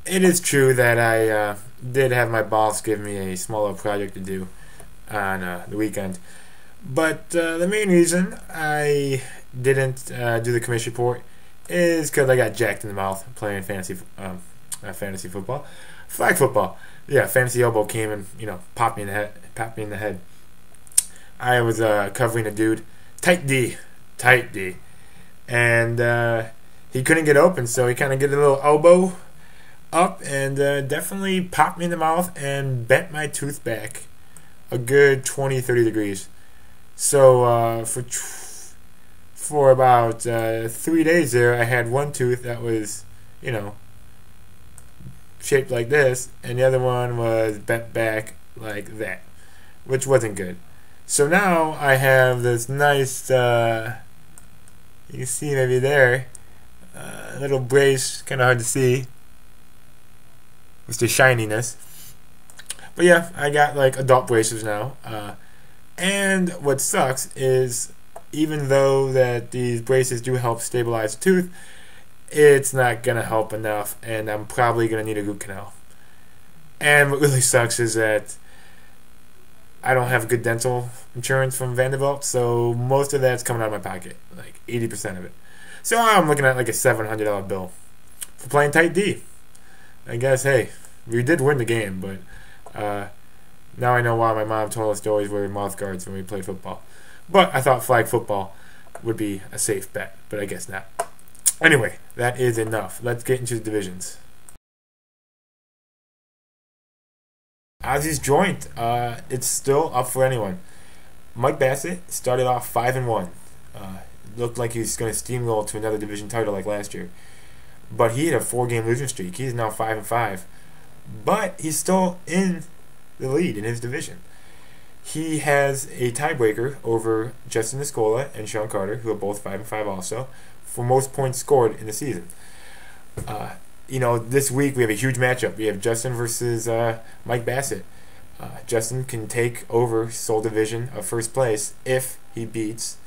it is true that I did have my boss give me a smaller project to do on the weekend. But the main reason I didn't do the commission report is because I got jacked in the mouth playing fantasy football, flag football. Yeah, fantasy elbow came and popped me in the head. Popped me in the head. I was covering a dude, tight D, and he couldn't get open, so he kind of get a little elbow up and definitely popped me in the mouth and bent my tooth back a good 20-30 degrees. So for about 3 days there, I had one tooth that was, shaped like this, and the other one was bent back like that, which wasn't good. So now I have this nice, you can see maybe there, little brace, kind of hard to see, with the shininess. But yeah, I got like adult braces now. And what sucks is, even though that these braces do help stabilize the tooth, it's not going to help enough, and I'm probably going to need a root canal. And what really sucks is that I don't have good dental insurance from Vanderbilt, so most of that's coming out of my pocket, like 80% of it. So I'm looking at like a $700 bill for playing tight D. I guess, hey, we did win the game, but now I know why my mom told us to always wear mouth guards when we played football. But I thought flag football would be a safe bet, but I guess not. Anyway, that is enough. Let's get into the divisions. Ozzy's joint, it's still up for anyone. Mike Bassett started off 5-1. Looked like he was going to steamroll to another division title like last year. But he had a 4-game losing streak. He's now 5-5. But he's still in the lead in his division. He has a tiebreaker over Justin Niscola and Sean Carter, who are both 5-5 also, for most points scored in the season. This week we have a huge matchup. We have Justin versus Mike Bassett. Justin can take over sole division of first place if he beats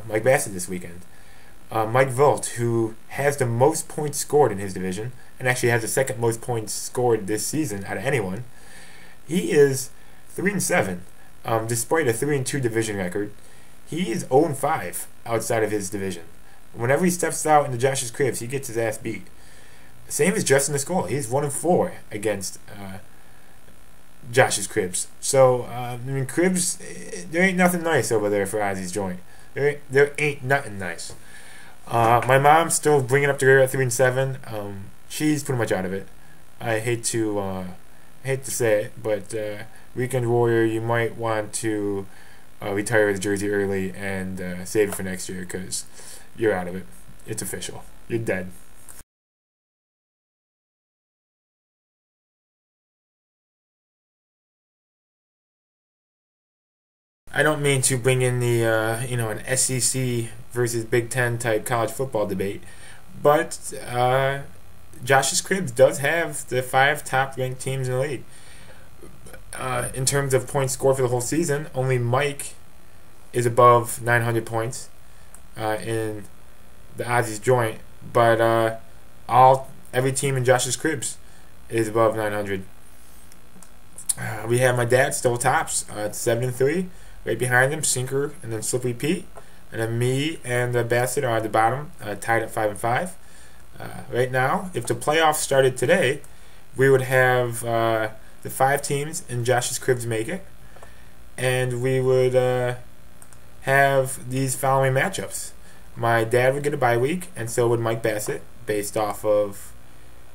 Mike Bassett this weekend. Mike Volt, who has the most points scored in his division, and actually has the second most points scored this season out of anyone, he is 3-7. Despite a 3-2 division record, he is 0-5 outside of his division. Whenever he steps out into Josh's cribs, he gets his ass beat. Same as Justin Niscola. He's 1-4 against Josh's cribs. So, cribs, there ain't nothing nice over there for Ozzy's joint. There ain't nothing nice. My mom's still bringing up the rear at 3-7. She's pretty much out of it. I hate to say it, but Weekend Warrior, you might want to retire the jersey early and save it for next year, because you're out of it. It's official. You're dead. I don't mean to bring in the an SEC versus Big Ten type college football debate, but Josh's cribs does have the 5 top ranked teams in the league. In terms of points scored for the whole season, only Mike is above 900 points in the Ozzy's joint, but every team in Josh's cribs is above 900. We have my dad still tops at 7-3. Right behind him, Sinker and then Slippery Pete, and then me and Bassett are at the bottom, tied at 5-5. Right now, if the playoffs started today, we would have the 5 teams in Josh's cribs make it, and we would have these following matchups. My dad would get a bye week, and so would Mike Bassett, based off of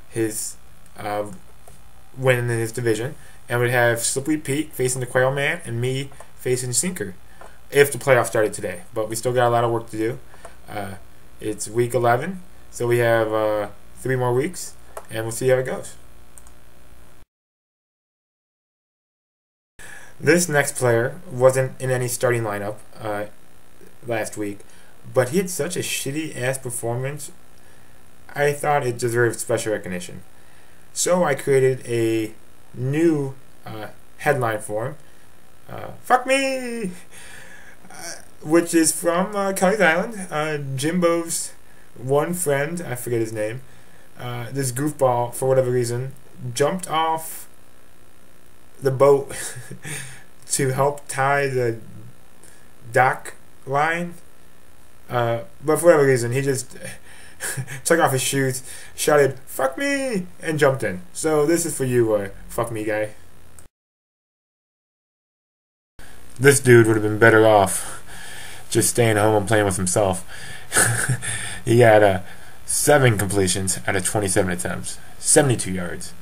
his win in his division, and we'd have Slippery Pete facing the Quail Man, and me facing Sinker, if the playoffs started today. But we still got a lot of work to do. It's week 11, so we have 3 more weeks, and we'll see how it goes. This next player wasn't in any starting lineup last week, but he had such a shitty-ass performance, I thought it deserved special recognition. So I created a new headline for him, Fuck Me! Which is from Kelly's Island. Jimbo's one friend, I forget his name, this goofball, for whatever reason, jumped off the boat to help tie the dock line. But for whatever reason, he just took off his shoes, shouted, "Fuck me!" and jumped in. So this is for you, fuck me guy. This dude would have been better off just staying home and playing with himself. He had 7 completions out of 27 attempts, 72 yards,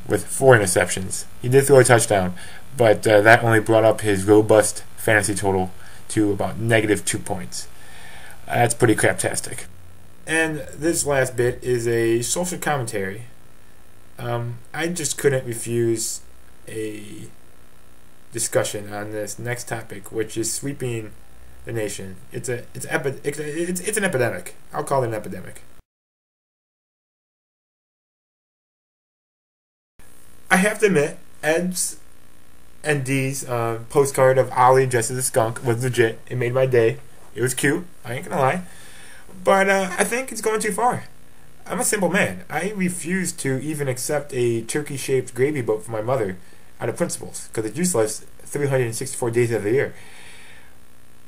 with 4 interceptions. He did throw a touchdown, but that only brought up his robust fantasy total to about -2 points. That's pretty craptastic. And this last bit is a social commentary. I just couldn't refuse a discussion on this next topic, which is sweeping the nation. It's an epidemic. I'll call it an epidemic. I have to admit, Ed's and D's postcard of Ollie dressed as a skunk was legit. It made my day. It was cute. I ain't gonna lie. But I think it's going too far. I'm a simple man. I refuse to even accept a turkey-shaped gravy boat for my mother out of principles, because it's useless 364 days of the year.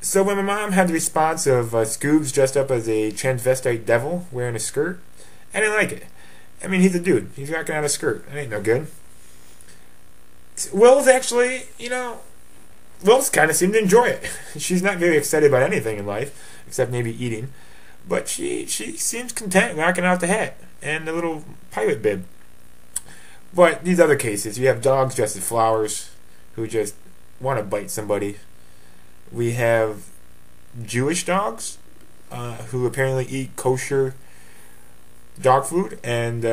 So when my mom had the response of Scoobs dressed up as a transvestite devil wearing a skirt, I didn't like it. I mean, he's a dude. He's rocking out a skirt. That ain't no good. Will's actually, Will's kind of seemed to enjoy it. She's not very excited about anything in life, except maybe eating. But she seems content rocking out the hat and the little pirate bib. But these other cases, you have dogs dressed as flowers who just want to bite somebody. We have Jewish dogs who apparently eat kosher dog food and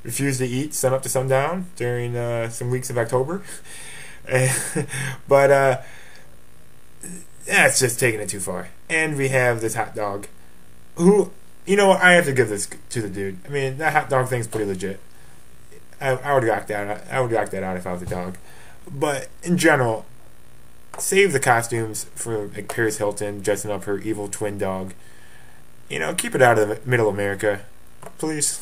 refuse to eat sun up to sundown during some weeks of October. But it's just taking it too far. And we have this hot dog who, I have to give this to the dude. I mean, that hot dog thing's pretty legit. I would rock that. I would rock that out if I was a dog. But in general, save the costumes for like Paris Hilton dressing up her evil twin dog. Keep it out of the middle America, please.